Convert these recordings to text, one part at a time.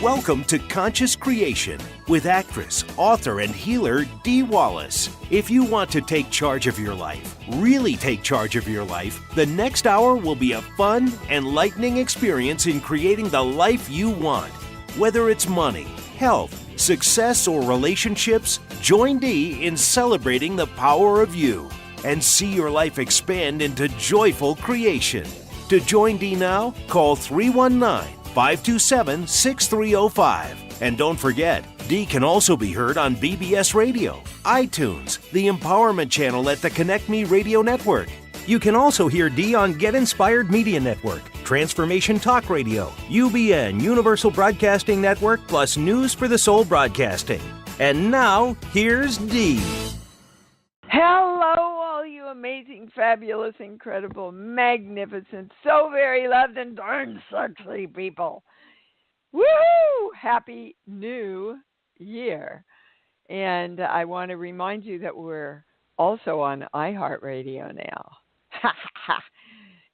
Welcome to Conscious Creation with actress, author, and healer Dee Wallace. If you want to take charge of your life, really take charge of your life, the next hour will be a fun, enlightening experience in creating the life you want. Whether it's money, health, success, or relationships, join Dee in celebrating the power of you and see your life expand into joyful creation. To join Dee now, call 319-527-6305. And don't forget, Dee can also be heard on BBS Radio, iTunes, the Empowerment Channel at the Connect Me Radio Network. You can also hear Dee on Get Inspired Media Network, Transformation Talk Radio, UBN, Universal Broadcasting Network, plus News for the Soul Broadcasting. And now, here's Dee. Hello, all you amazing, fabulous, incredible, magnificent, so very loved and darn sexy people. Woohoo! Happy New Year. And I want to remind you that we're also on iHeartRadio now.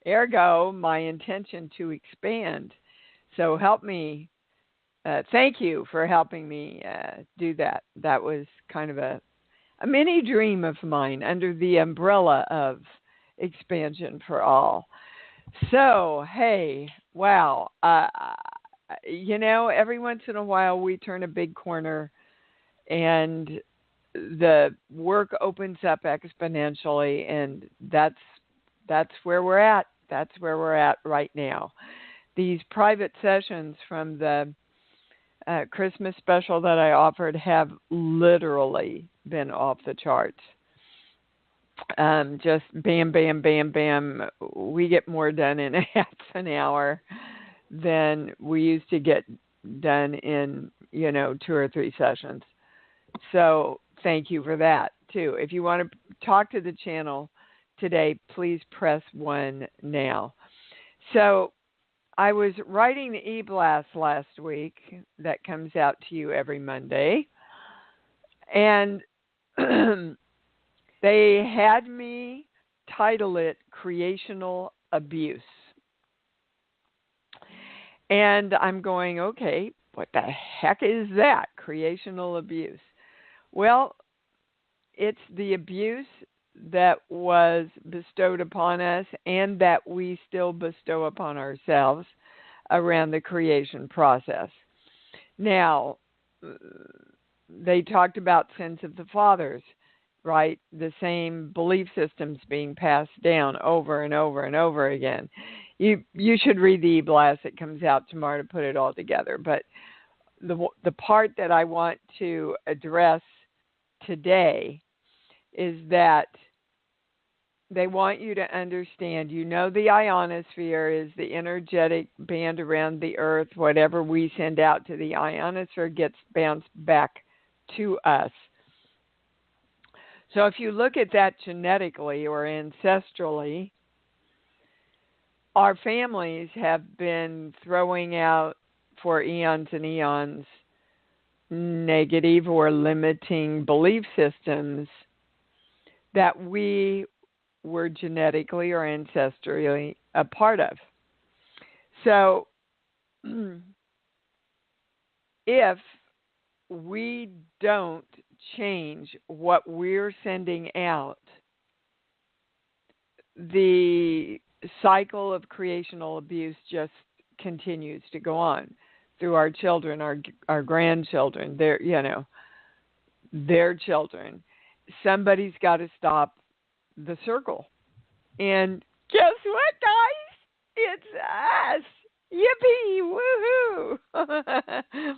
Ergo, my intention to expand. So help me. Thank you for helping me do that. That was kind of a mini dream of mine under the umbrella of expansion for all. So, hey, wow. Every once in a while we turn a big corner and the work opens up exponentially, and that's where we're at. That's where we're at right now. These private sessions from the Christmas special that I offered have literally been off the charts. Just bam, bam, bam, bam. We get more done in a half an hour than we used to get done in, 2 or 3 sessions. So thank you for that, too. If you want to talk to the channel today, please press 1 now. So I was writing the e-blast last week that comes out to you every Monday, and they had me title it Creational Abuse. And I'm going, okay, what the heck is that? Creational abuse. Well, it's the abuse that was bestowed upon us and that we still bestow upon ourselves around the creation process. Now, they talked about sins of the fathers, right? The same belief systems being passed down over and over and over again. You should read the e-blast that comes out tomorrow to put it all together. But the part that I want to address today is that they want you to understand, the ionosphere is the energetic band around the earth. Whatever we send out to the ionosphere gets bounced back to us. So if you look at that genetically or ancestrally, our families have been throwing out for eons and eons negative or limiting belief systems that we were genetically or ancestrally a part of. So if we don't change what we're sending out, the cycle of creational abuse just continues to go on through our children, our grandchildren, their children. Somebody's got to stop the circle. And guess what, guys? It's us. Yippee! Woohoo!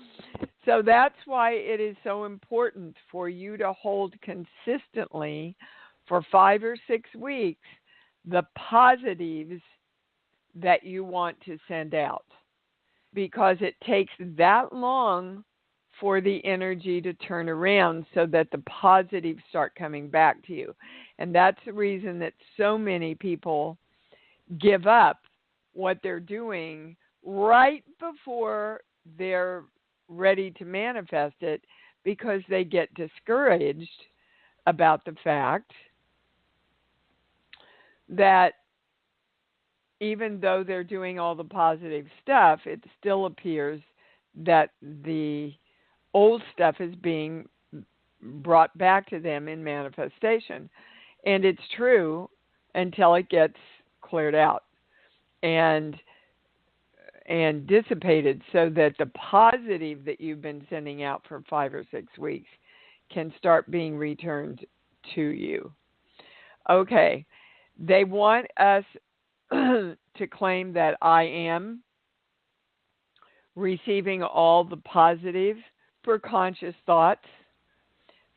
So that's why it is so important for you to hold consistently for 5 or 6 weeks the positives that you want to send out, because it takes that long for the energy to turn around so that the positives start coming back to you. And that's the reason that so many people give up what they're doing right before they're ready to manifest it, because they get discouraged about the fact that even though they're doing all the positive stuff, it still appears that the old stuff is being brought back to them in manifestation. And it's true until it gets cleared out and dissipated, so that the positive that you've been sending out for 5 or 6 weeks can start being returned to you. Okay. They want us to claim that I am receiving all the positive for conscious thoughts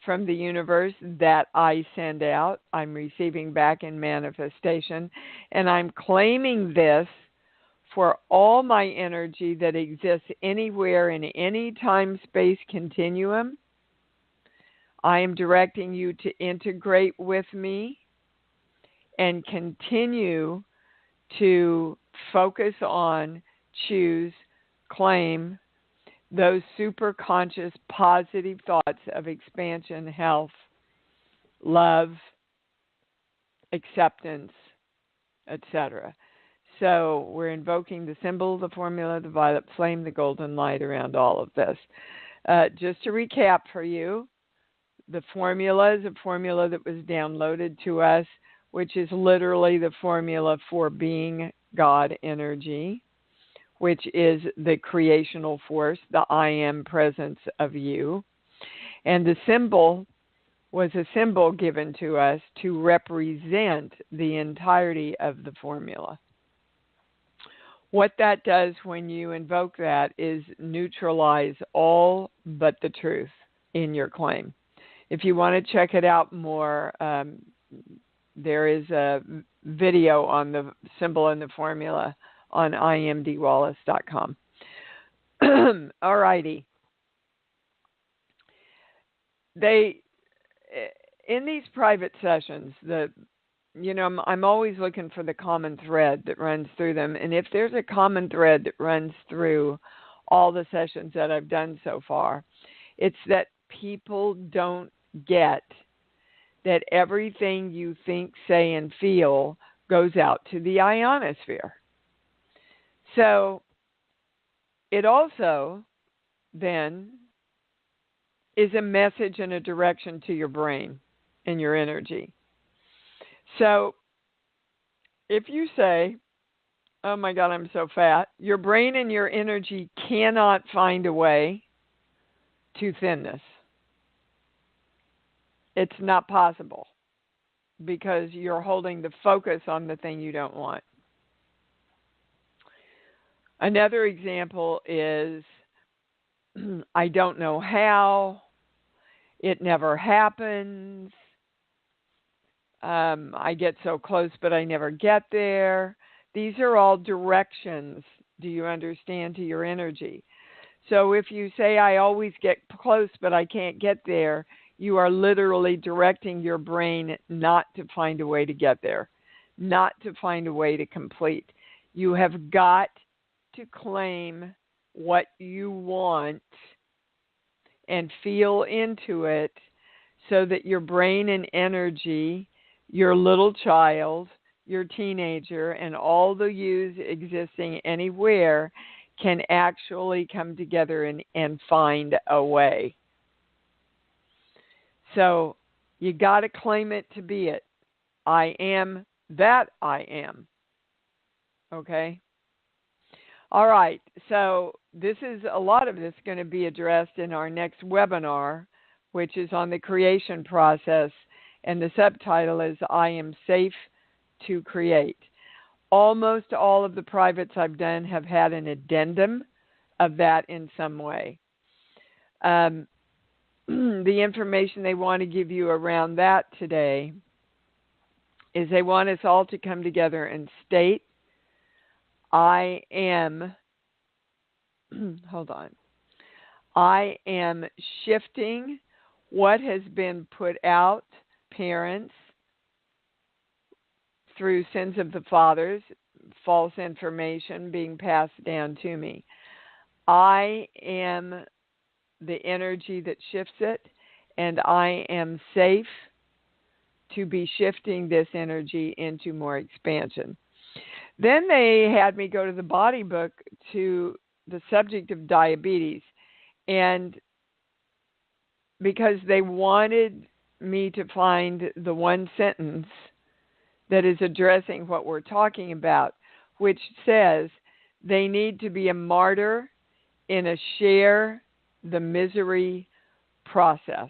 from the universe that I send out. I'm receiving back in manifestation, and I'm claiming this for all my energy that exists anywhere in any time-space continuum. I am directing you to integrate with me and continue to focus on, choose, claim those super conscious positive thoughts of expansion, health, love, acceptance, etc. So we're invoking the symbol, the formula, the violet flame, the golden light around all of this. Just to recap for you, the formula is a formula that was downloaded to us, which is literally the formula for being God energy, which is the creational force, the I am presence of you. And the symbol was a symbol given to us to represent the entirety of the formula. What that does when you invoke that is neutralize all but the truth in your claim. If you want to check it out more, there is a video on the symbol and the formula on imdwallace.com. All righty. In these private sessions, I'm always looking for the common thread that runs through them. And if there's a common thread that runs through all the sessions that I've done so far, it's that people don't get that everything you think, say, and feel goes out to the ionosphere. So it also then is a message and a direction to your brain and your energy. So if you say, oh my God, I'm so fat, your brain and your energy cannot find a way to thin this. It's not possible because you're holding the focus on the thing you don't want. Another example is, I don't know how, it never happens, I get so close but I never get there. These are all directions, do you understand, to your energy. So if you say, I always get close but I can't get there, you are literally directing your brain not to find a way to get there, not to find a way to complete. You have got to claim what you want and feel into it so that your brain and energy, your little child, your teenager, and all the yous existing anywhere can actually come together and find a way. So you got to claim it to be it. I am that I am. Okay? All right. So a lot of this is going to be addressed in our next webinar, which is on the creation process. And the subtitle is I Am Safe to Create. Almost all of the privates I've done have had an addendum of that in some way. The information they want to give you around that today is they want us all to come together and state, I am, I am shifting what has been put out, parents, through sins of the fathers, false information being passed down to me. I am the energy that shifts it, and I am safe to be shifting this energy into more expansion. Then they had me go to the body book to the subject of diabetes, and because they wanted me to find the one sentence that is addressing what we're talking about, which says they need to be a martyr in a share the misery process.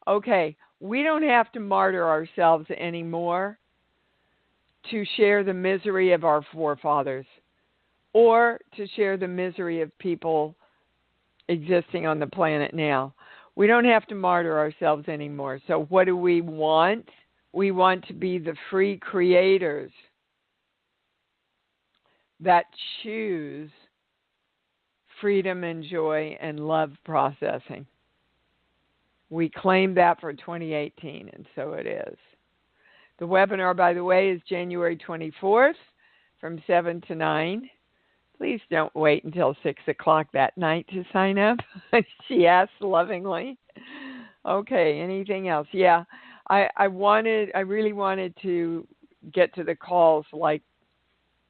Okay, we don't have to martyr ourselves anymore to share the misery of our forefathers or to share the misery of people existing on the planet now. We don't have to martyr ourselves anymore. So what do we want? We want to be the free creators that choose freedom and joy and love processing. We claim that for 2018, and so it is. The webinar, by the way, is January 24th from 7 to 9. Please don't wait until 6 o'clock that night to sign up, she asked lovingly. Okay, anything else? Yeah, I really wanted to get to the calls like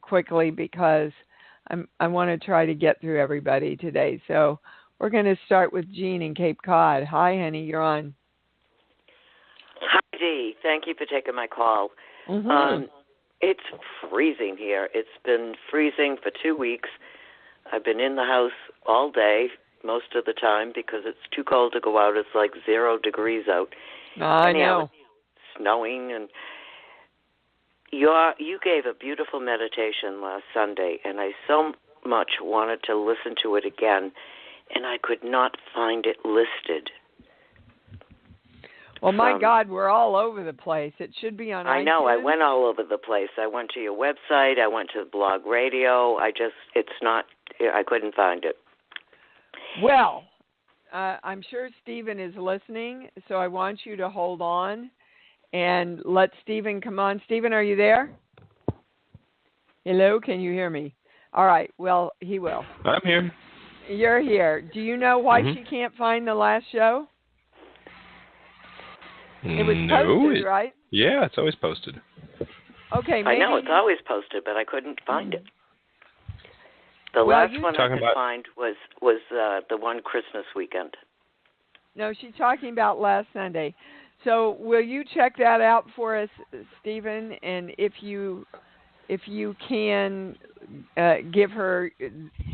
quickly because I want to try to get through everybody today. So we're going to start with Jean in Cape Cod. Hi, honey, you're on. Hi, Dee. Thank you for taking my call. Mm-hmm. It's freezing here. It's been freezing for 2 weeks. I've been in the house all day, most of the time, because it's too cold to go out. It's like 0 degrees out. I know. It's snowing, and you gave a beautiful meditation last Sunday, and I so much wanted to listen to it again, and I could not find it listed. Well, my God, we're all over the place. It should be on iTunes. I know. I went all over the place. I went to your website. I went to Blog Radio. I couldn't find it. Well, I'm sure Stephen is listening, so I want you to hold on and let Stephen come on. Stephen, are you there? Hello, can you hear me? All right, well, he will. I'm here. You're here. Do you know why she can't find the last show? It was posted, right? Yeah, it's always posted. Okay, maybe. I know, it's always posted, but I couldn't find it. The last one I could find was the one Christmas weekend. No, she's talking about last Sunday. So will you check that out for us, Stephen? And if you can give her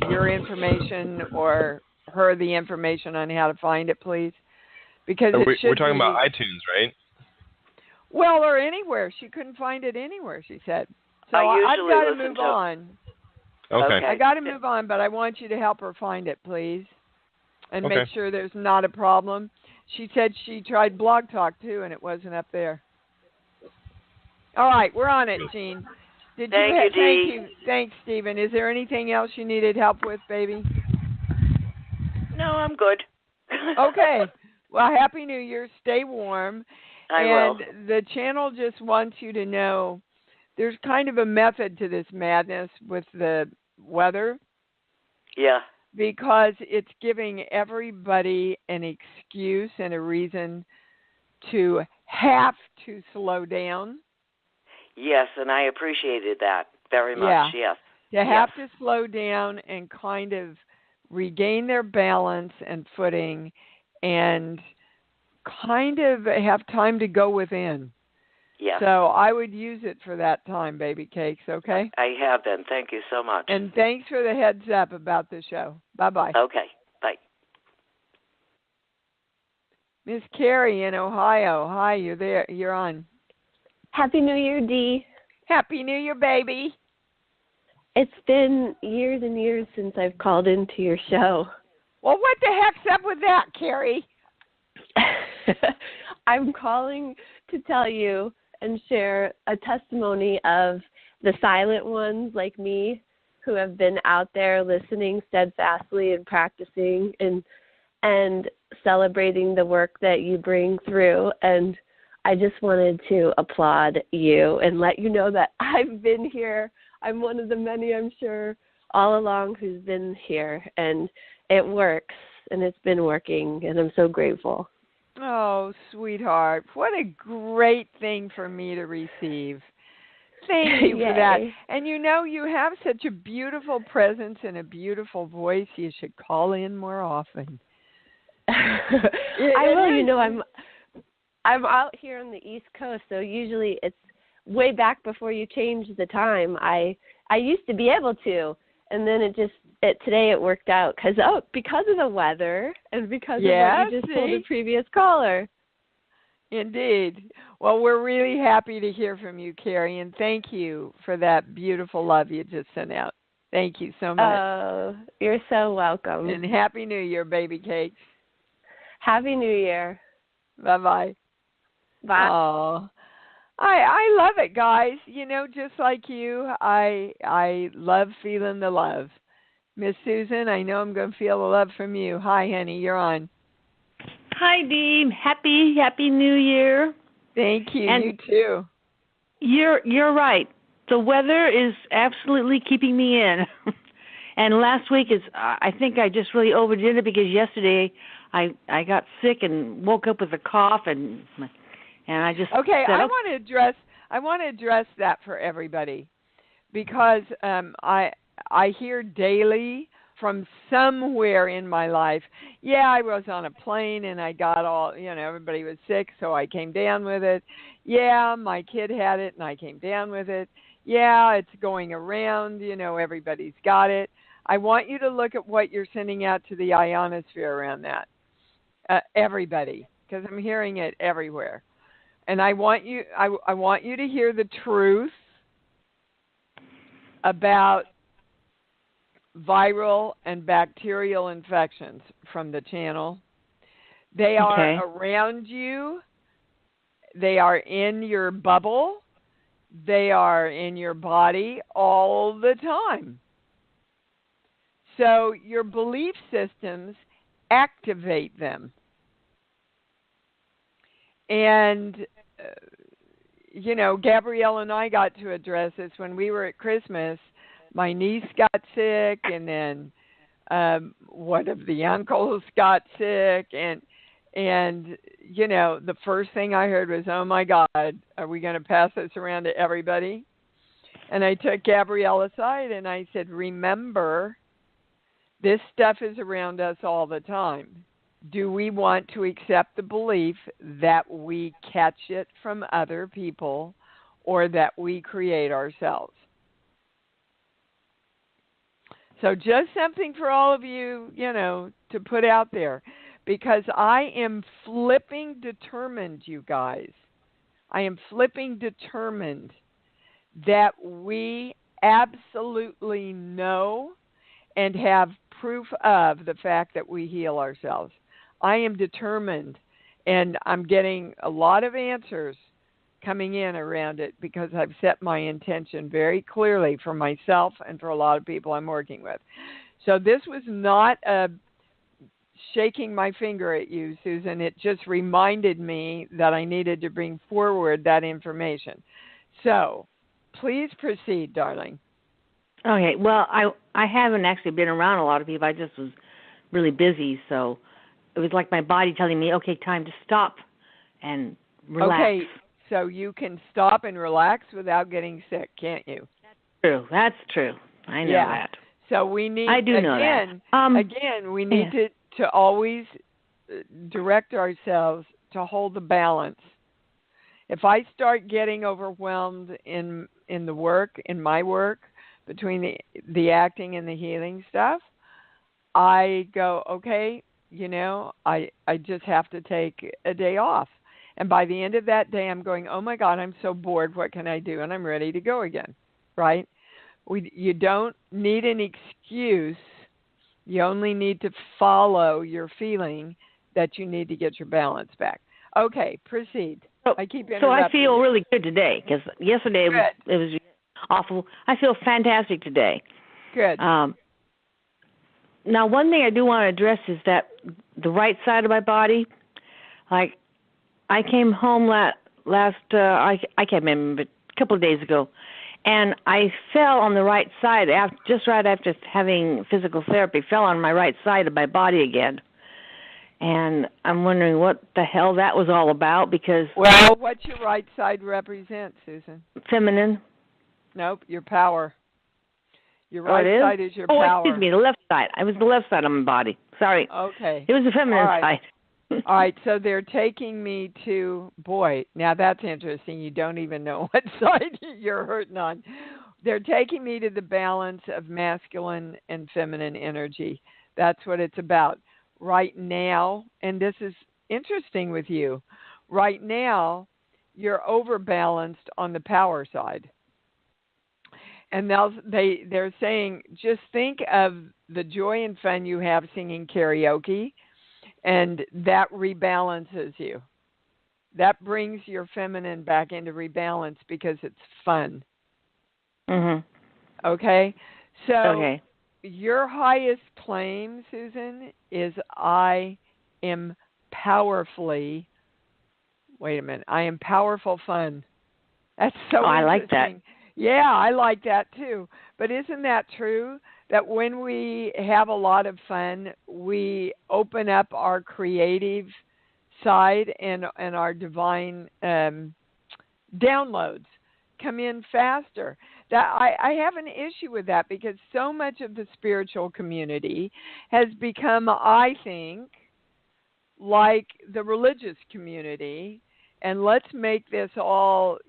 your information or her the information on how to find it, please. Because we're talking about iTunes, right? Well, or anywhere. She couldn't find it anywhere, she said. So I've got to move on. Okay. I got to move on, but I want you to help her find it, please, and make sure there's not a problem. She said she tried Blog Talk, too, and it wasn't up there. All right, we're on it, Jean. Thank you, Dee. Thank you. Thanks, Stephen. Is there anything else you needed help with, baby? No, I'm good. Okay. Well, Happy New Year. Stay warm. I will. And the channel just wants you to know there's kind of a method to this madness with the weather. Yeah. Because it's giving everybody an excuse and a reason to have to slow down. Yes, and I appreciated that very much, yes. To have to slow down and kind of regain their balance and footing and kind of have time to go within. Yes. So I would use it for that time, baby cakes, okay? I have been. Thank you so much. And thanks for the heads up about the show. Bye-bye. Okay. Bye. Miss Carrie in Ohio. Hi, you're there. You're on. Happy New Year, Dee. Happy New Year, baby. It's been years and years since I've called into your show. Well, what the heck's up with that, Carrie? I'm calling to tell you and share a testimony of the silent ones like me who have been out there listening steadfastly and practicing and celebrating the work that you bring through. And I just wanted to applaud you and let you know that I've been here. I'm one of the many, I'm sure, all along who's been here. And it works, and it's been working, and I'm so grateful. Oh, sweetheart. What a great thing for me to receive. thank you for that. Yay. And you have such a beautiful presence and a beautiful voice. You should call in more often. I will. I'm out here on the East Coast, so usually it's way back before you change the time. I used to be able to, and then today it worked out because of the weather and because of what you just told the previous caller. Indeed. Well, we're really happy to hear from you, Carrie, and thank you for that beautiful love you just sent out. Thank you so much. Oh, you're so welcome. And Happy New Year, baby cakes. Happy New Year. Bye-bye. Bye. Oh, I love it, guys. Just like you, I love feeling the love. Miss Susan, I know I'm going to feel the love from you. Hi, honey, you're on. Hi, Dee. Happy New Year. Thank you. And you too. You're right. The weather is absolutely keeping me in. And last week I think I just really overdid it because yesterday I got sick and woke up with a cough and I just okay. said, I want to address that for everybody because I hear daily from somewhere in my life, I was on a plane and I got everybody was sick, so I came down with it. Yeah, my kid had it and I came down with it. Yeah, it's going around, everybody's got it. I want you to look at what you're sending out to the ionosphere around that. Everybody, because I'm hearing it everywhere. And I want you to hear the truth about viral and bacterial infections from the channel. They are around you. They are in your bubble. They are in your body all the time. So your belief systems activate them. And, Gabrielle and I got to address this when we were at Christmas. My niece got sick, and then one of the uncles got sick, and the first thing I heard was, "Oh my God, are we going to pass this around to everybody?" And I took Gabrielle aside and I said, "Remember, this stuff is around us all the time. Do we want to accept the belief that we catch it from other people or that we create ourselves?" So just something for all of you, to put out there, because I am flipping determined, you guys. I am flipping determined that we absolutely know and have proof of the fact that we heal ourselves. I am determined, and I'm getting a lot of answers coming in around it because I've set my intention very clearly for myself and for a lot of people I'm working with. So this was not a shaking my finger at you, Susan. It just reminded me that I needed to bring forward that information. So please proceed, darling. Okay. Well, I haven't actually been around a lot of people. I just was really busy, so it was like my body telling me, okay, time to stop and relax. Okay, so you can stop and relax without getting sick, can't you? That's true. I know that. So we need, I do know that. Again, we need to always direct ourselves to hold the balance. If I start getting overwhelmed in the work, in my work, between the acting and the healing stuff, I go, okay, I just have to take a day off. And by the end of that day, I'm going, oh, my God, I'm so bored. What can I do? And I'm ready to go again, right? You don't need an excuse. You only need to follow your feeling that you need to get your balance back. Okay, proceed. I keep interrupting. So I feel really good today because yesterday it was awful. I feel fantastic today. Good. Now, one thing I do want to address is that the right side of my body, like I came home I can't remember, but a couple of days ago, and I fell on the right side just right after having physical therapy, fell on my right side of my body again. And I'm wondering what the hell that was all about because... Well, what's your right side represent, Susan? Feminine. Nope, your power. Your Oh, it right is? side is your Oh, power. excuse me, the left side. I was the left side of my body. Sorry. Okay. It was the feminine All right. side. All right, so they're taking me to, boy, now that's interesting. You don't even know what side you're hurting on. They're taking me to the balance of masculine and feminine energy. That's what it's about. Right now, and this is interesting with you, right now, you're overbalanced on the power side. And they're saying, just think of the joy and fun you have singing karaoke, and that rebalances you. That brings your feminine back into rebalance because it's fun. Mhm. Okay? So Okay. your highest claim, Susan, is I am powerfully, wait a minute, I am powerful fun. That's so I interesting. like that. Yeah, I like that too. But isn't that true that when we have a lot of fun, we open up our creative side and our divine downloads come in faster? That I have an issue with that because so much of the spiritual community has become, I think, like the religious community, and let's make this all,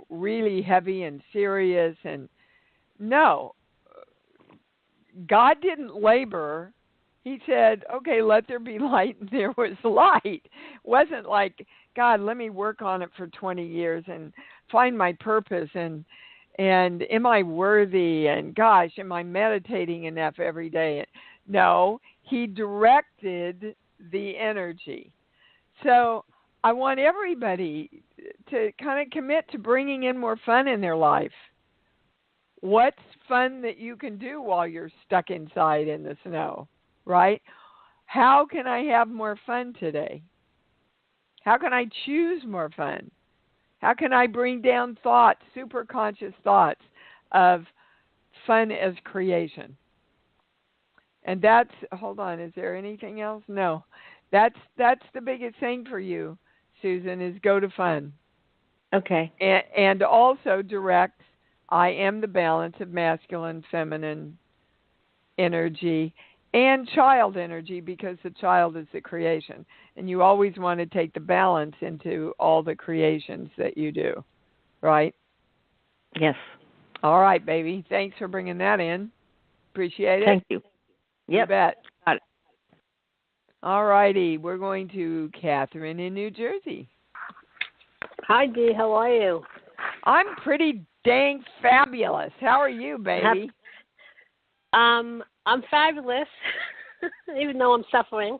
really heavy and serious. And no, God didn't labor. He said, okay, let there be light, and there was light. It wasn't like, God, let me work on it for 20 years and find my purpose, and am I worthy, and gosh, am I meditating enough every day? No, he directed the energy. So I want everybody to kind of commit to bringing in more fun in their life. What's fun that you can do while you're stuck inside in the snow, right? How can I have more fun today? How can I choose more fun? How can I bring down thoughts, superconscious thoughts of fun as creation? And that's, hold on, is there anything else? No. That's the biggest thing for you, Susan, is go to fun. Okay. And also direct, I am the balance of masculine, feminine energy, and child energy, because the child is the creation. And you always want to take the balance into all the creations that you do, right? Yes. All right, baby. Thanks for bringing that in. Appreciate it. Thank you. Yep. You bet. Got it. All righty. We're going to Catherine in New Jersey. Hi, Dee. How are you? I'm pretty dang fabulous. How are you, baby? I'm fabulous, even though I'm suffering.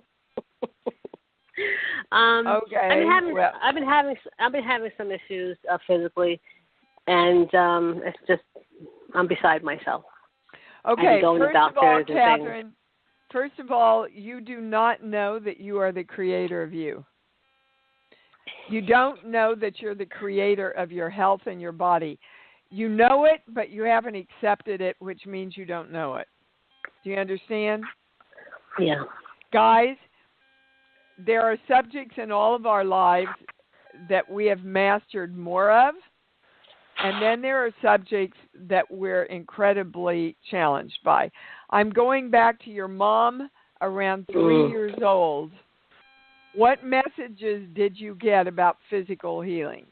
Okay. I've been having some issues physically, and it's just I'm beside myself. Okay. First of all, Catherine. First of all, you do not know that you are the creator of you. You don't know that you're the creator of your health and your body. You know it, but you haven't accepted it, which means you don't know it. Do you understand? Yeah. Guys, there are subjects in all of our lives that we have mastered more of, and then there are subjects that we're incredibly challenged by. I'm going back to your mom around 3 years old. What messages did you get about physical healing?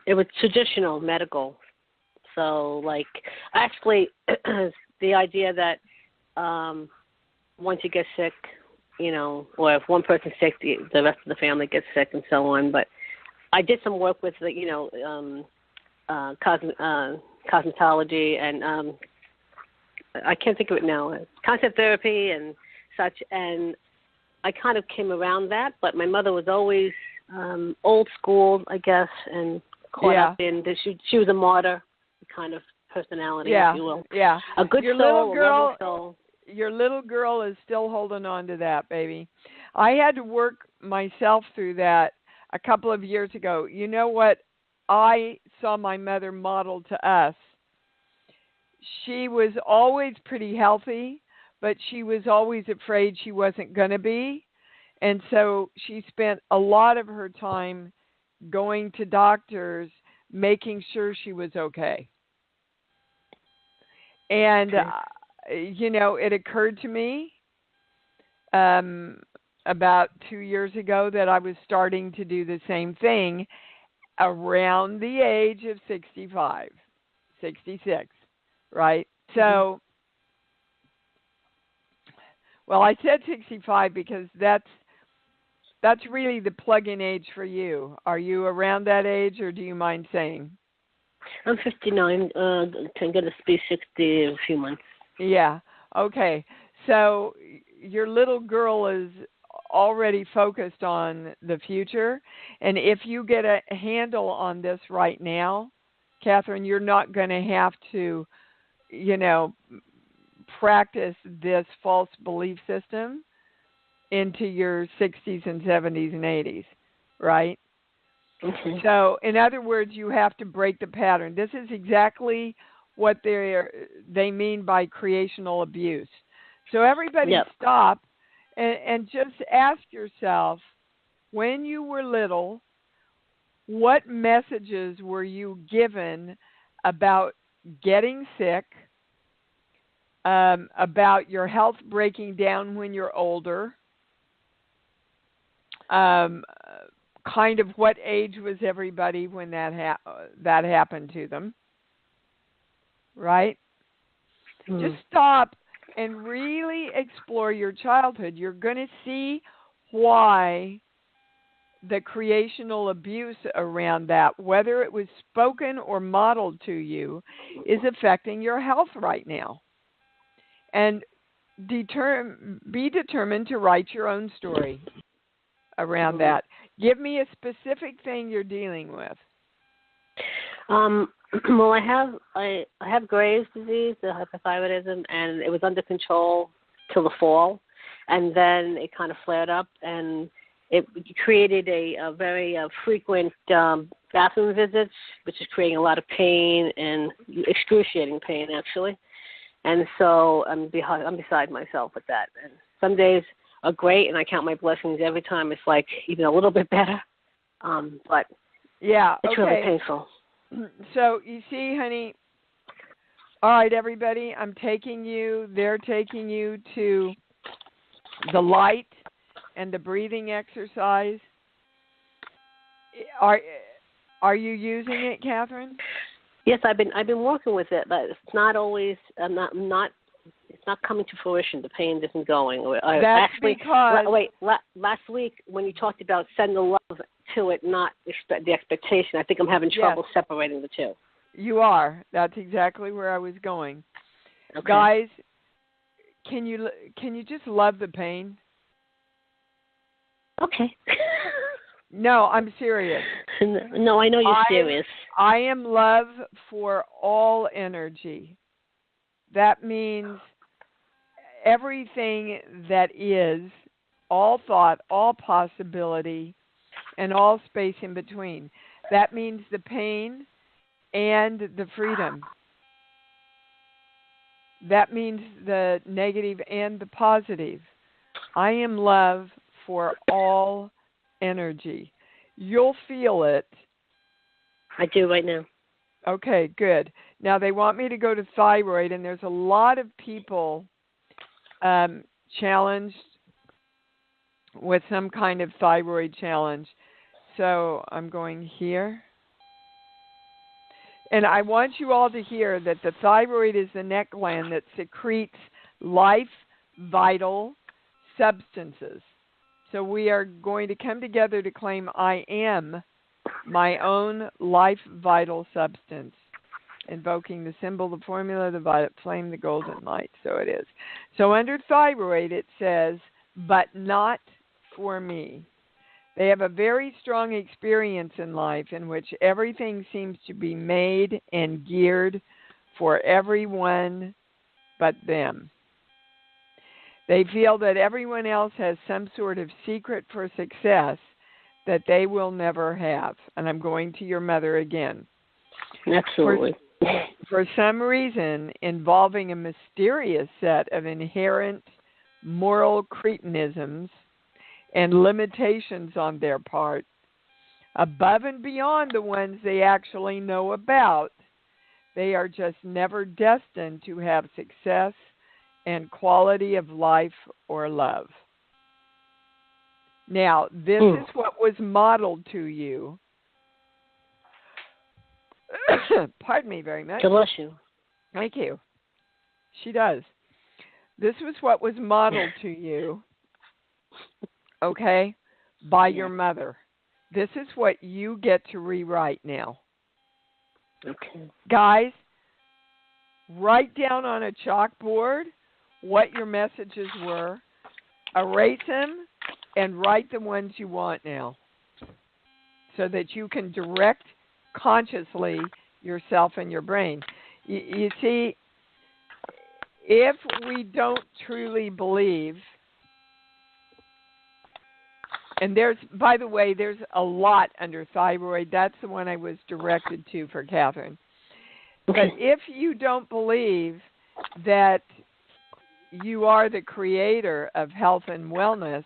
It was traditional medical. So, actually, the idea that once you get sick, or if one person's sick, the rest of the family gets sick and so on. But I did some work with, cosmetology and I can't think of it now, concept therapy and such. And I kind of came around that, but my mother was always old school, I guess, and caught up in this. She was a martyr kind of personality, if you will. Yeah. A good your soul, little girl, a loving soul. Your little girl is still holding on to that, baby. I had to work myself through that a couple of years ago. You know what I saw my mother model to us? She was always pretty healthy, but she was always afraid she wasn't going to be. And so she spent a lot of her time going to doctors, making sure she was okay. And, it occurred to me about 2 years ago that I was starting to do the same thing around the age of 65, 66, right? So, well, I said 65 because that's really the plug-in age for you. Are you around that age, or do you mind saying? I'm 59. I'm going to be 60 in a few months. Yeah. Okay. So your little girl is already focused on the future, and if you get a handle on this right now, Catherine, you're not going to have to, practice this false belief system into your 60s and 70s and 80s, right? Okay. So, in other words, you have to break the pattern. This is exactly what they mean by creational abuse. So everybody stop and just ask yourself, when you were little, what messages were you given about getting sick, about your health breaking down when you're older? Kind of what age was everybody when that happened to them, right? Just stop and really explore your childhood. You're going to see why the creational abuse around that, whether it was spoken or modeled to you, is affecting your health right now. And be determined to write your own story around that. Give me a specific thing you're dealing with. Well, I have Graves' disease, the hypothyroidism, and it was under control till the fall, and then it kind of flared up, and it created a very frequent bathroom visits, which is creating a lot of pain and excruciating pain, actually. And so I'm beside myself with that. And some days are great, and I count my blessings every time. It's like even a little bit better, but yeah, it's really painful. So you see, honey. All right, everybody. They're taking you to the light and the breathing exercise. Are you using it, Catherine? Yes, I've been working with it, but it's not always. It's not coming to fruition. The pain isn't going. That's because... Last week when you talked about send the love to it, not the expectation, I think I'm having trouble separating the two. You are. That's exactly where I was going. Okay. Guys, can you just love the pain? Okay. No, I'm serious. No, I know you're serious. I am love for all energy. That means everything that is, all thought, all possibility, and all space in between. That means the pain and the freedom. That means the negative and the positive. I am love for all energy. You'll feel it. I do right now. Okay, good. Now they want me to go to thyroid, and there's a lot of people challenged with some kind of thyroid challenge. So I'm going here. And I want you all to hear that the thyroid is the neck gland that secretes life vital substances. So we are going to come together to claim I am my own life vital substance, invoking the symbol, the formula, the violet flame, the golden light. So it is. So under thyroid it says, but not for me. They have a very strong experience in life in which everything seems to be made and geared for everyone but them. They feel that everyone else has some sort of secret for success that they will never have. And I'm going to your mother again. Absolutely. For some reason involving a mysterious set of inherent moral cretinisms and limitations on their part, above and beyond the ones they actually know about. They are just never destined to have success and quality of life or love. Now, this is what was modeled to you. Pardon me very much. God bless you. Thank you. She does. This was what was modeled to you, okay, by your mother. This is what you get to rewrite now. Okay. Guys, write down on a chalkboard what your messages were, erase them, and write the ones you want now so that you can direct consciously yourself and your brain. You see, if we don't truly believe, and there's, by the way, there's a lot under thyroid. That's the one I was directed to for Catherine. But if you don't believe that you are the creator of health and wellness,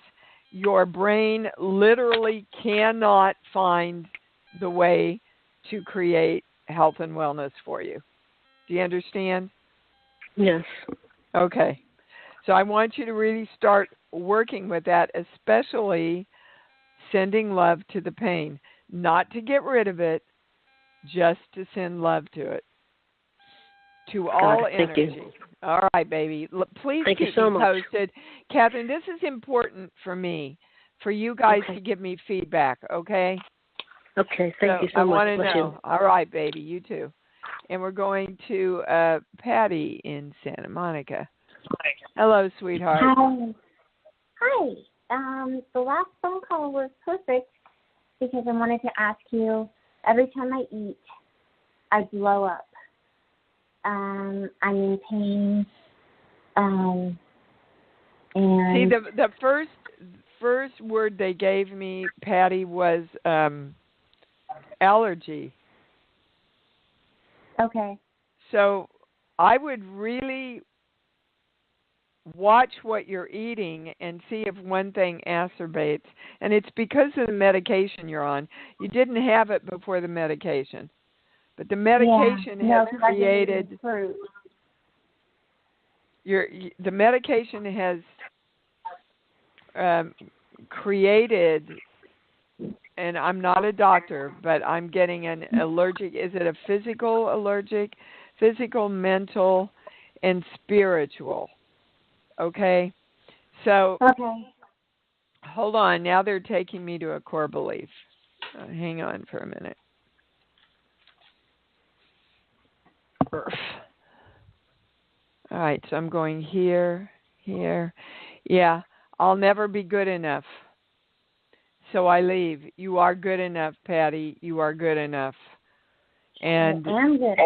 your brain literally cannot find the way to create health and wellness for you. Do you understand? Yes. Okay. So I want you to really start working with that, especially sending love to the pain. Not to get rid of it, just to send love to it. To all energy. Thank you. All right, baby. Please Thank keep you so me much. posted. Catherine, this is important for me, for you guys to give me feedback, okay? Okay, thank you so I much. want to know. All right, baby, you too. And we're going to Patty in Santa Monica. Hello, sweetheart. Hi. The last phone call was perfect because I wanted to ask you, every time I eat, I blow up. I'm in pain. And see, the first word they gave me, Patty, was allergy. Okay. So I would really watch what you're eating and see if one thing exacerbates. And it's because of the medication you're on. You didn't have it before the medication. But the medication has created fruit. The medication has created, and I'm not a doctor, but I'm getting an allergic. Is it a physical allergic? Physical, mental, and spiritual. Okay? So, hold on. Now they're taking me to a core belief. Hang on for a minute. All right, so I'm going here. Yeah, I'll never be good enough. So I leave. You are good enough, Patty. You are good enough. And I am good.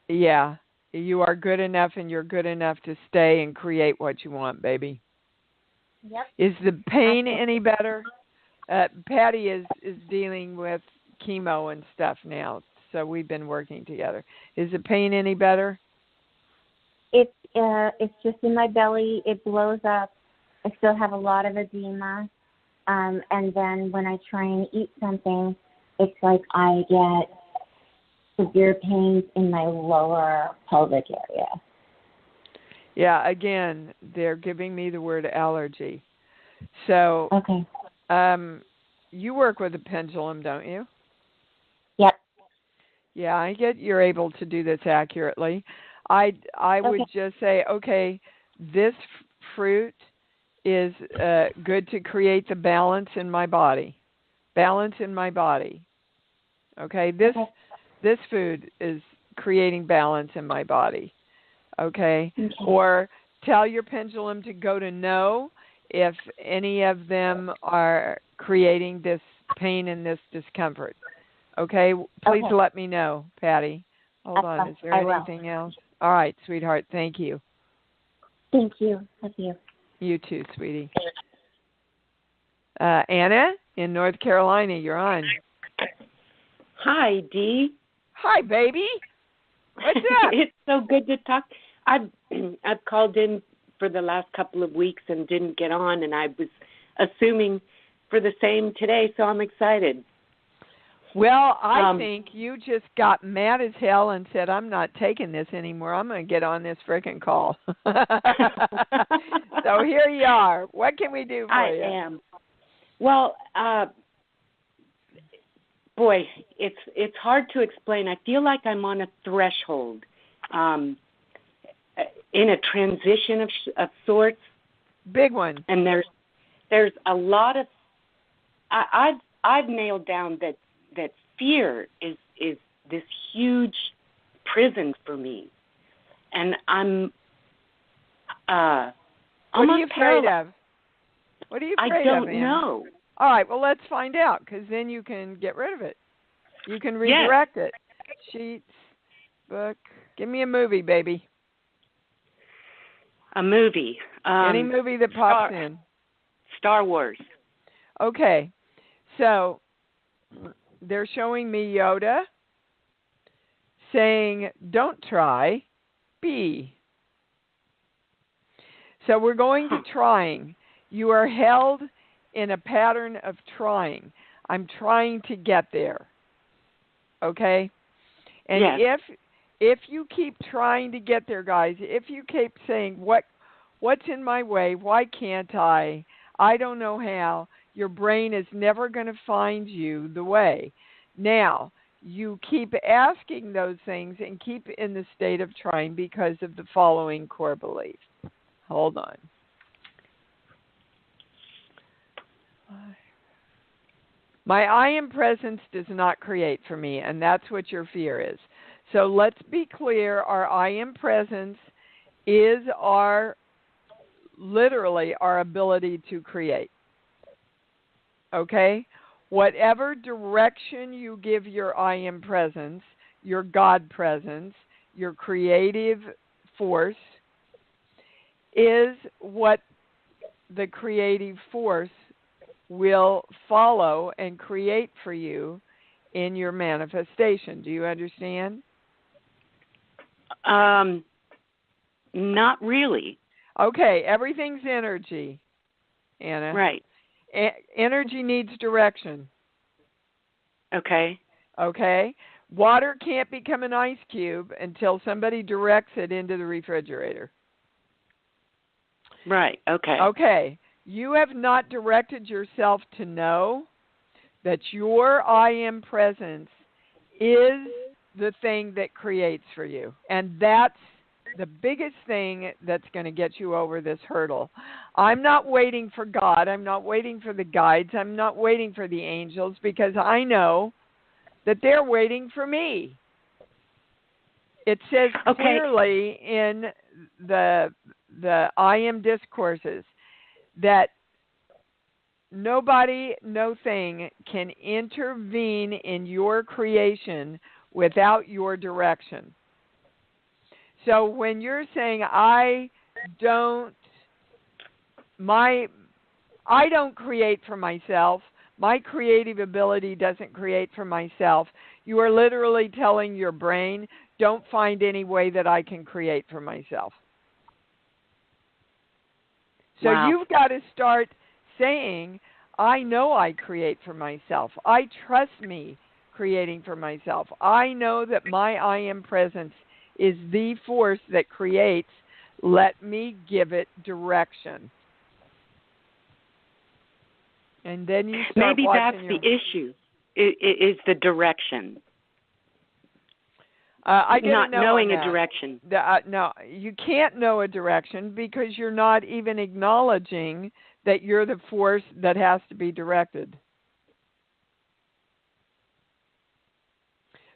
Yeah, you are good enough, and you're good enough to stay and create what you want, baby. Yep. Is the pain any better? Patty is dealing with chemo and stuff now, so we've been working together. Is the pain any better? It's just in my belly. It blows up. I still have a lot of edema. And then when I try and eat something, it's like I get severe pains in my lower pelvic area. Yeah, again, they're giving me the word allergy. So, you work with a pendulum, don't you? Yep. Yeah, I get you're able to do this accurately. I would just say, okay, this fruit is good to create the balance in my body. Balance in my body. Okay, this food is creating balance in my body. Okay? Or tell your pendulum to go to no if any of them are creating this pain and this discomfort. Okay? Please let me know, Patty. Hold on. Is there anything else? All right, sweetheart. Thank you. Thank you. Love you. You too, sweetie. Anna in North Carolina, you're on. Hi, Dee. Hi, baby. What's up? It's so good to talk. I've called in for the last couple of weeks and didn't get on, and I was assuming for the same today, so I'm excited. Well, I think you just got mad as hell and said, I'm not taking this anymore. I'm going to get on this frickin' call. So here you are. What can we do for you? I am. Well, boy, it's hard to explain. I feel like I'm on a threshold, in a transition of sorts. Big one. And there's a lot of I've nailed down that fear is this huge prison for me, and I'm what are you afraid of? What are you afraid of? I don't know. All right, well, let's find out, because then you can get rid of it. You can redirect it. Sheets, book. Give me a movie, baby. A movie. Any movie that pops in. Star Wars. Okay, so they're showing me Yoda saying, don't try, be. So we're going to trying. You are held in a pattern of trying. I'm trying to get there. Okay? And if you keep trying to get there, guys, if you keep saying, what's in my way? Why can't I? I don't know how. Your brain is never going to find you the way. Now, you keep asking those things and keep in the state of trying because of the following core belief. Hold on. My I am presence does not create for me, and that's what your fear is. So let's be clear, our I am presence is literally our ability to create. Okay? Whatever direction you give your I am presence, your God presence, your creative force, is what the creative force will follow and create for you in your manifestation. Do you understand? Not really. Okay, everything's energy, Anna. Right. Energy needs direction. Okay. Okay? Water can't become an ice cube until somebody directs it into the refrigerator. Right. Okay. Okay. You have not directed yourself to know that your I am presence is the thing that creates for you. And that's the biggest thing that's going to get you over this hurdle. I'm not waiting for God. I'm not waiting for the guides. I'm not waiting for the angels, because I know that they're waiting for me. It says clearly in the I am discourses that nobody, no thing can intervene in your creation without your direction. So when you're saying I don't create for myself, my creative ability doesn't create for myself, you are literally telling your brain, don't find any way that I can create for myself. So you've got to start saying, I know I create for myself. I trust me creating for myself. I know that my I am presence is the force that creates. Let me give it direction. And then you start maybe that's the issue, is the direction. I didn't not know knowing that. A direction. No, you can't know a direction because you're not even acknowledging that you're the force that has to be directed.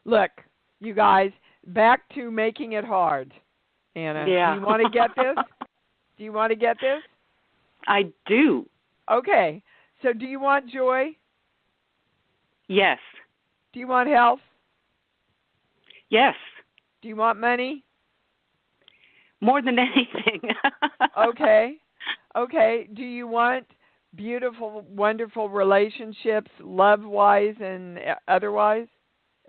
Look, you guys, back to making it hard, Anna. Yeah. Do you want to get this? Do you want to get this? I do. Okay. So do you want joy? Yes. Do you want health? Yes. Do you want money? More than anything. Okay. Okay. Do you want beautiful, wonderful relationships, love-wise and otherwise,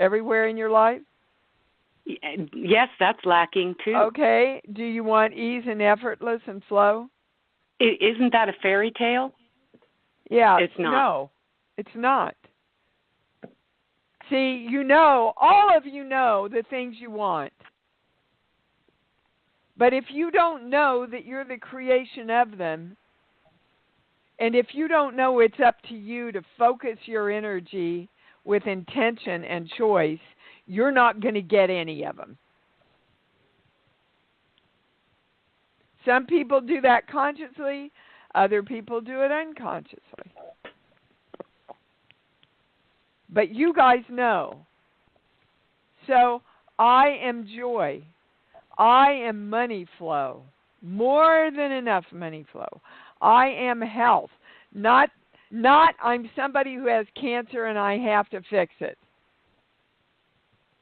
everywhere in your life? Yes, that's lacking too. Okay. Do you want ease and effortless and flow? Isn't that a fairy tale? Yeah. It's not. No, it's not. See, you know, all of you know the things you want. But if you don't know that you're the creation of them, and if you don't know it's up to you to focus your energy with intention and choice, you're not going to get any of them. Some people do that consciously, other people do it unconsciously. But you guys know. So I am joy. I am money flow. More than enough money flow. I am health. Not I'm somebody who has cancer and I have to fix it.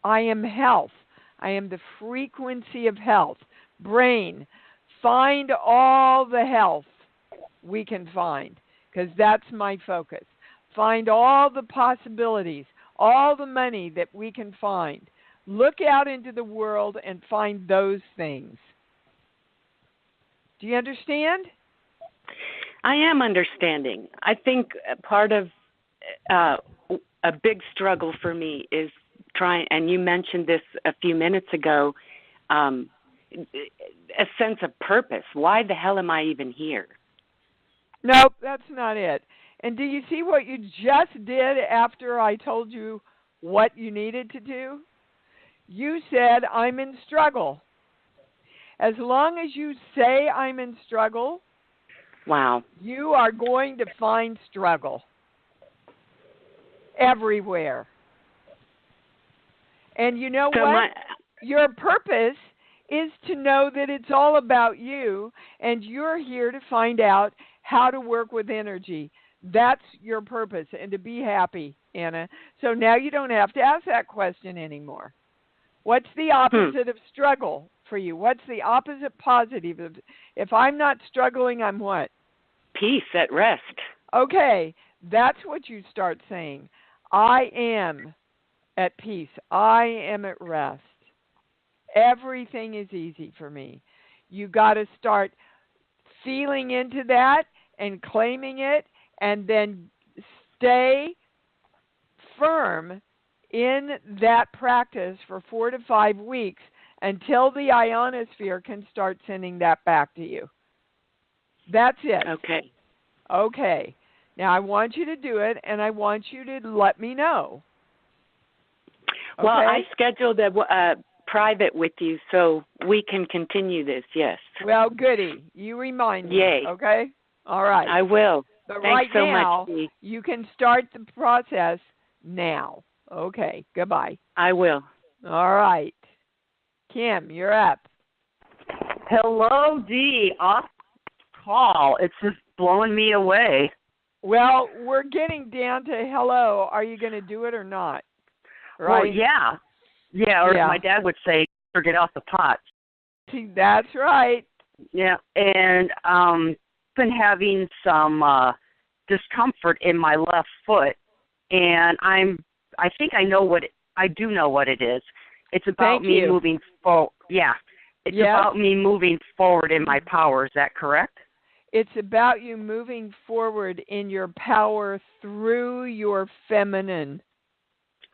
I am health. I am the frequency of health. Brain, find all the health we can find, because that's my focus. Find all the possibilities, all the money that we can find. Look out into the world and find those things. Do you understand? I am understanding. I think part of a big struggle for me is trying, and you mentioned this a few minutes ago, a sense of purpose. Why the hell am I even here? Nope, that's not it. And do you see what you just did after I told you what you needed to do? You said, I'm in struggle. As long as you say I'm in struggle, wow, you are going to find struggle everywhere. And you know what? Your purpose is to know that it's all about you, and you're here to find out how to work with energy. That's your purpose, and to be happy, Anna. So now you don't have to ask that question anymore. What's the opposite of struggle for you? What's the opposite positive of, if I'm not struggling, I'm what? Peace, at rest. Okay, that's what you start saying. I am at peace. I am at rest. Everything is easy for me. You got to start feeling into that and claiming it, and then stay firm in that practice for 4 to 5 weeks until the ionosphere can start sending that back to you. That's it. Okay. Okay. Now, I want you to do it, and I want you to let me know. Okay? Well, I scheduled a private with you so we can continue this, yes. Well, goody. You remind me. Yay. Okay? All right. I will. But Thanks right so now, much, Dee. you can start the process now. Okay. Goodbye. I will. All right. Kim, you're up. Hello, Dee. Awesome call. It's just blowing me away. Well, we're getting down to hello. Are you going to do it or not? Right? Well, yeah. Yeah, or Yeah. my dad would say, or get off the pot. See, that's right. Yeah, and been having some discomfort in my left foot, and I think I know I do know what it is. It's about me moving forward. Yeah, it's about me moving forward in my power. Is that correct? It's about you moving forward in your power through your feminine.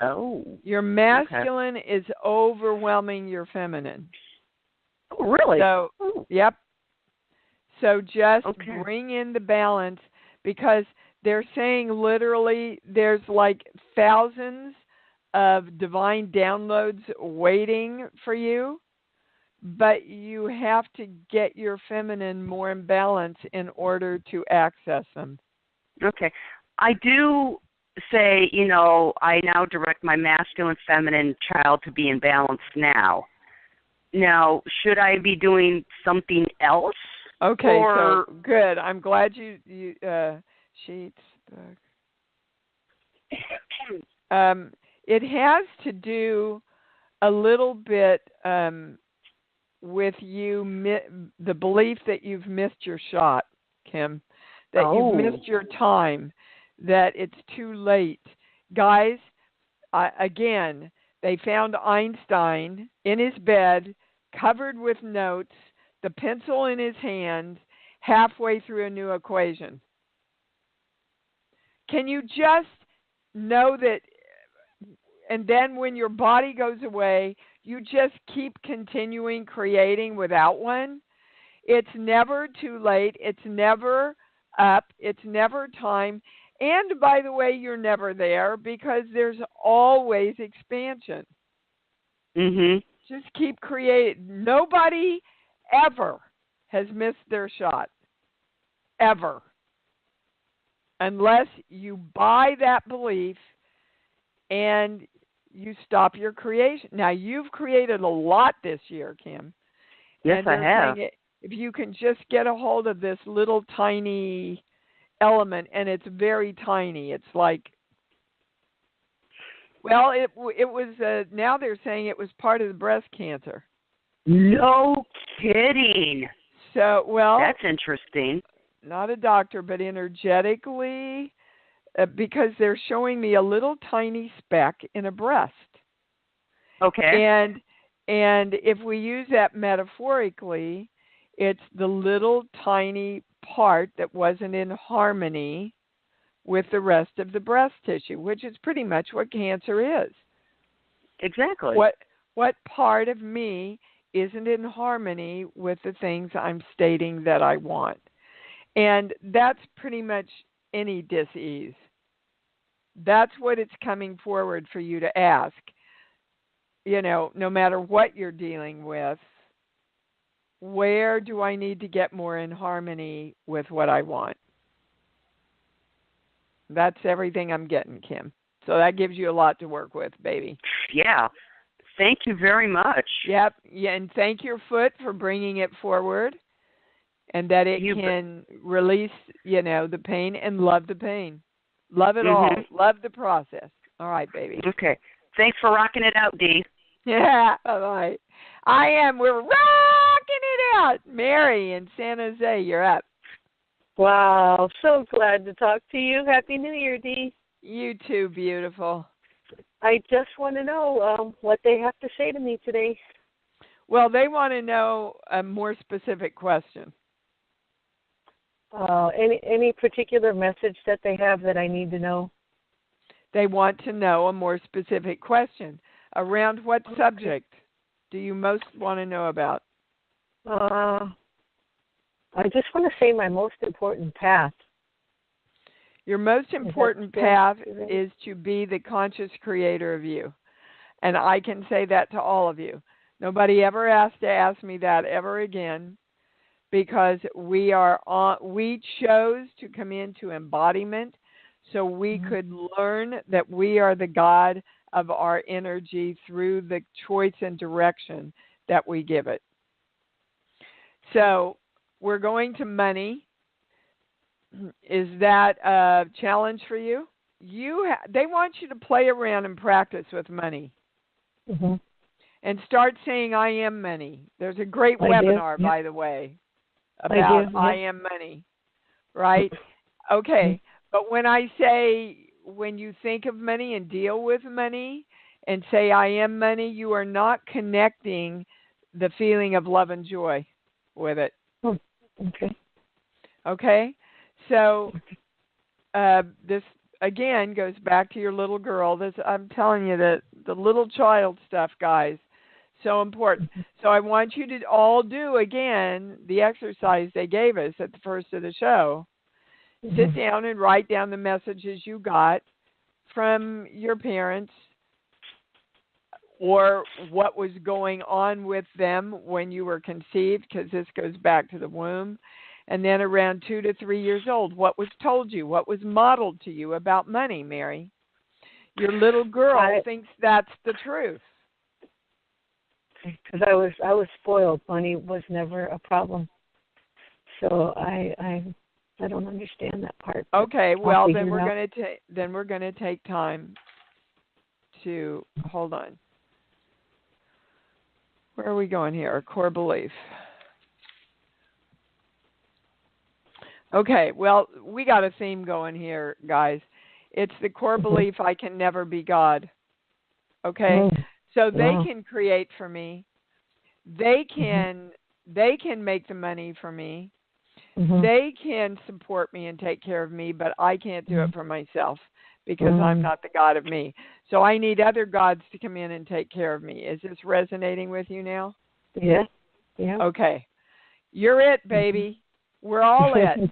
Oh. Your masculine is overwhelming your feminine. Oh, really? So, yep. So just bring in the balance, because they're saying literally there's like thousands of divine downloads waiting for you, but you have to get your feminine more in balance in order to access them. Okay. I do say, I now direct my masculine, feminine child to be in balance now. Now, should I be doing something else? Okay, so good. I'm glad you sheets book. It has to do a little bit with you, the belief that you've missed your shot, Kim, that you've missed your time, that it's too late. Guys, again, they found Einstein in his bed, covered with notes, the pencil in his hand, halfway through a new equation. Can you just know that And then when your body goes away, you just keep continuing creating without one. It's never too late. It's never up. It's never time. And by the way, you're never there because there's always expansion. Mhm. Just keep creating. Nobody ever has missed their shot. Ever. Unless you buy that belief and you stop your creation. Now, you've created a lot this year, Kim. Yes, and I have. If you can just get a hold of this little tiny element, and it's very tiny. It's like, well, it was, now they're saying it was part of the breast cancer. No kidding. So, well. That's interesting. Not a doctor, but energetically, because they're showing me a little tiny speck in a breast. Okay. And if we use that metaphorically, it's the little tiny part that wasn't in harmony with the rest of the breast tissue, which is pretty much what cancer is. Exactly. What part of me isn't in harmony with the things I'm stating that I want? And that's pretty much any dis-ease. That's what it's coming forward for you to ask. No matter what you're dealing with, where do I need to get more in harmony with what I want? That's everything I'm getting, Kim. So that gives you a lot to work with, baby. Yeah. Thank you very much. Yep. Yeah, and thank your foot for bringing it forward. And that it can release, the pain and love the pain. Love it all. Love the process. All right, baby. Okay. Thanks for rocking it out, Dee. Yeah, all right. I am. We're rocking it out. Mary in San Jose, you're up. Wow. So glad to talk to you. Happy New Year, Dee. You too, beautiful. I just want to know what they have to say to me today. Well, they want to know a more specific question. Any particular message that they have that I need to know? They want to know a more specific question. Around what subject do you most want to know about? I just want to say my most important path. Your most important path is to be the conscious creator of you. And I can say that to all of you. Nobody ever has to ask me that ever again. Because we chose to come into embodiment so we could learn that we are the God of our energy through the choice and direction that we give it. So we're going to money. Is that a challenge for you? They want you to play around and practice with money. Mm-hmm. And start saying, I am money. There's a great webinar, by the way, about I am money, right? Okay, but when you think of money and deal with money and say I am money, you are not connecting the feeling of love and joy with it. Oh, okay. Okay, so this again goes back to your little girl. I'm telling you that the little child stuff, guys, so important. So I want you to all do, again, the exercise they gave us at the first of the show. Sit down and write down the messages you got from your parents or what was going on with them when you were conceived, because this goes back to the womb. And then around 2 to 3 years old, what was told you, what was modeled to you about money, Mary? Your little girl thinks that's the truth. Because I was spoiled. Money was never a problem. So I don't understand that part. Okay, well then we're going to take time to hold on. Where are we going here? Our core belief. Okay, well, we got a theme going here, guys. It's the core belief I can never be God. Okay? So they can create for me. They can make the money for me. They can support me and take care of me, but I can't do it for myself. because I'm not the God of me. So I need other gods to come in and take care of me. Is this resonating with you now? Yeah. Yeah. Okay. You're it, baby. We're all it.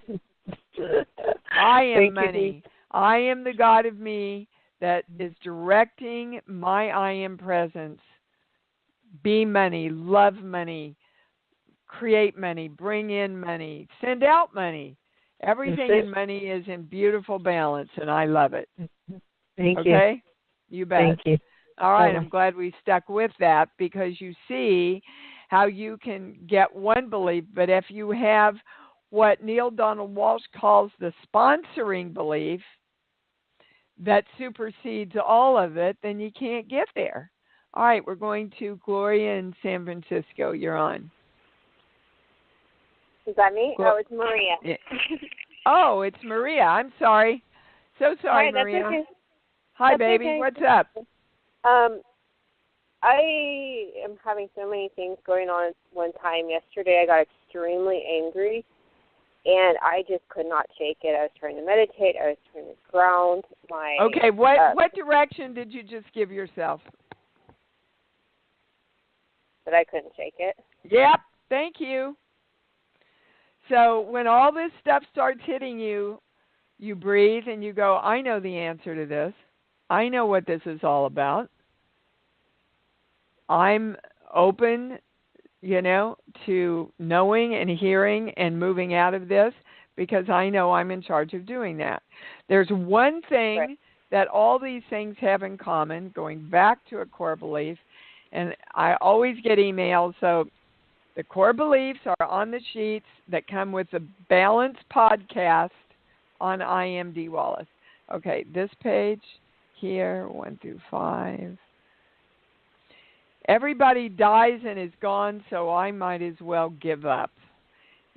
I am Thank money. you. I am the God of me that is directing my I am presence. Be money, love money, create money, bring in money, send out money. Everything in money is in beautiful balance, and I love it. Thank you. Okay? You bet. Thank you. All right, Bye-bye. I'm glad we stuck with that, because you see how you can get one belief, but if you have what Neil Donald Walsh calls the sponsoring belief that supersedes all of it, then you can't get there. All right, we're going to Gloria in San Francisco. You're on. Is that me? Oh, it's Maria. Yeah. Oh, it's Maria. I'm sorry. So sorry, Hi, Maria. that's okay. Hi, That's baby. okay. What's up? I am having so many things going on at one time. Yesterday I got extremely angry, and I just could not shake it. I was trying to meditate. I was trying to ground my... Okay, what direction did you just give yourself? But I couldn't shake it. Yep, thank you. So when all this stuff starts hitting you, you breathe and you go, I know the answer to this. I know what this is all about. I'm open, to knowing and hearing and moving out of this, because I know I'm in charge of doing that. There's one thing that all these things have in common, going back to a core belief, and I always get emails, so the core beliefs are on the sheets that come with the Balance podcast on I Am D. Wallace. Okay, this page here, 1 through 5. Everybody dies and is gone, so I might as well give up.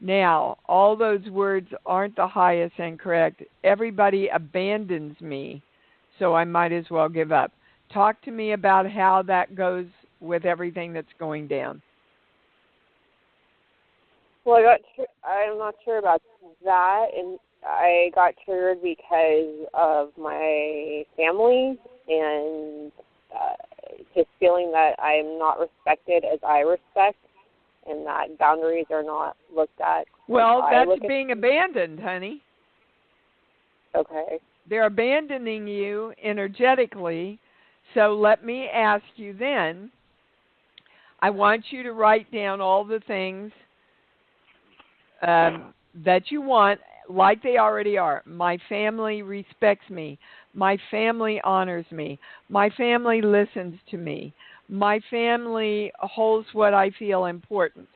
Now, all those words aren't the highest and correct. Everybody abandons me, so I might as well give up. Talk to me about how that goes with everything that's going down. Well, I'm not sure about that, and I got triggered because of my family and just feeling that I'm not respected as I respect, and that boundaries are not looked at. Well, that's being abandoned, honey. Okay. They're abandoning you energetically, so let me ask you then, I want you to write down all the things that you want, like they already are. My family respects me. My family honors me. My family listens to me. My family holds what I feel important.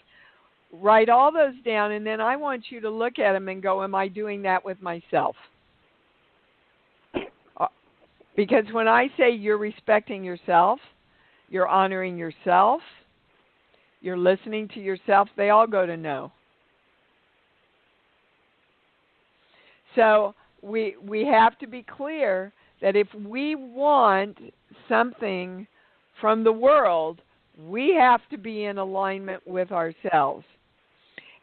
Write all those down, and then I want you to look at them and go, am I doing that with myself? Because when I say you're respecting yourself, you're honoring yourself, you're listening to yourself, they all go to no. So we have to be clear that if we want something from the world, we have to be in alignment with ourselves.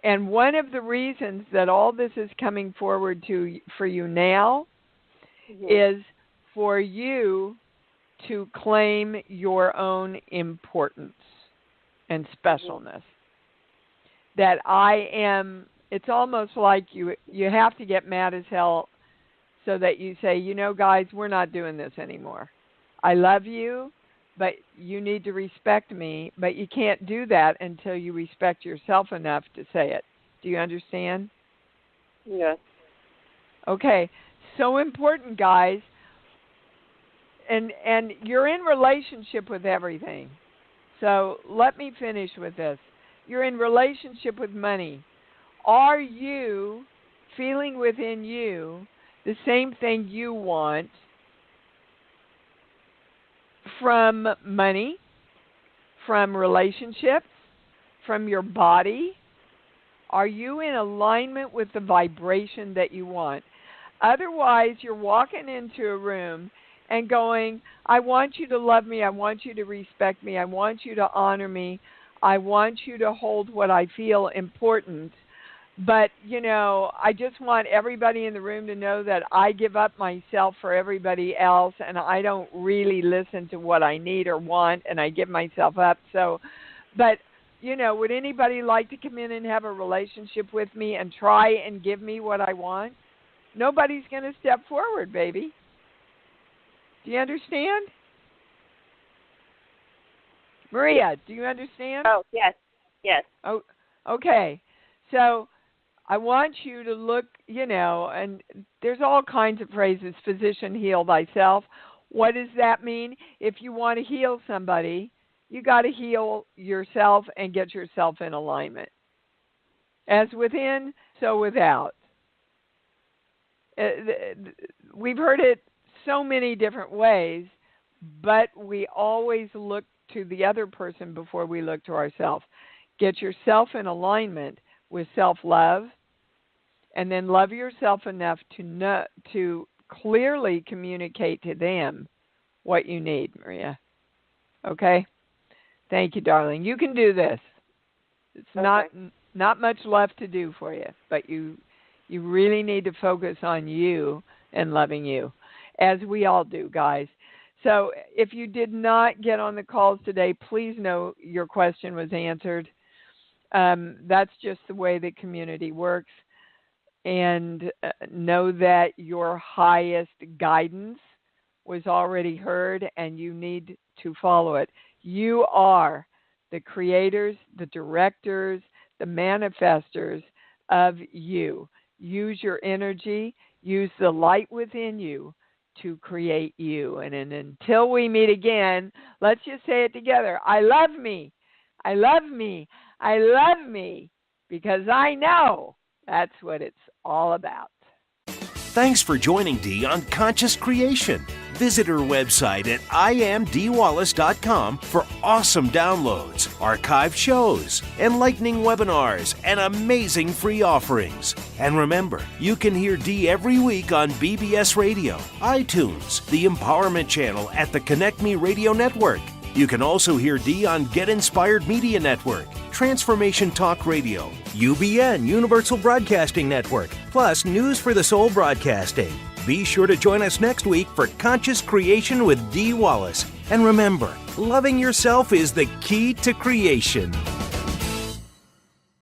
And one of the reasons that all this is coming forward for you now is for you to claim your own importance and specialness. That I am, it's almost like you have to get mad as hell so that you say, guys, we're not doing this anymore. I love you, but you need to respect me, but you can't do that until you respect yourself enough to say it. Do you understand? Yes. Okay. So important, guys. And you're in relationship with everything. So let me finish with this. You're in relationship with money. Are you feeling within you the same thing you want from money, from relationships, from your body? Are you in alignment with the vibration that you want? Otherwise, you're walking into a room and going, I want you to love me, I want you to respect me, I want you to honor me, I want you to hold what I feel important, But, I just want everybody in the room to know that I give up myself for everybody else, and I don't really listen to what I need or want, and I give myself up. So, but, would anybody like to come in and have a relationship with me and try and give me what I want? Nobody's going to step forward, baby. Do you understand? Maria, do you understand? Oh, yes. Oh, okay. So I want you to look, and there's all kinds of phrases. Physician, heal thyself. What does that mean? If you want to heal somebody, you got to heal yourself and get yourself in alignment. As within, so without. We've heard it so many different ways, but we always look to the other person before we look to ourselves. Get yourself in alignment with self-love, and then love yourself enough to clearly communicate to them what you need, Maria. Okay? Thank you, darling. You can do this. It's not much left to do for you, but you really need to focus on you and loving you, as we all do, guys. So if you did not get on the calls today, please know your question was answered. That's just the way the community works. And know that your highest guidance was already heard, and you need to follow it. You are the creators, the directors, the manifestors of you. Use your energy, use the light within you to create you. And until we meet again, let's just say it together. I love me. I love me. I love me, because I know that's what it's all about. Thanks for joining Dee on Conscious Creation. Visit her website at iamdwallace.com for awesome downloads, archived shows, enlightening webinars, and amazing free offerings. And remember, you can hear Dee every week on BBS Radio, iTunes, the Empowerment Channel at the Connect Me Radio Network. You can also hear Dee on Get Inspired Media Network, Transformation Talk Radio, UBN Universal Broadcasting Network, plus News for the Soul Broadcasting. Be sure to join us next week for Conscious Creation with Dee Wallace. And remember, loving yourself is the key to creation.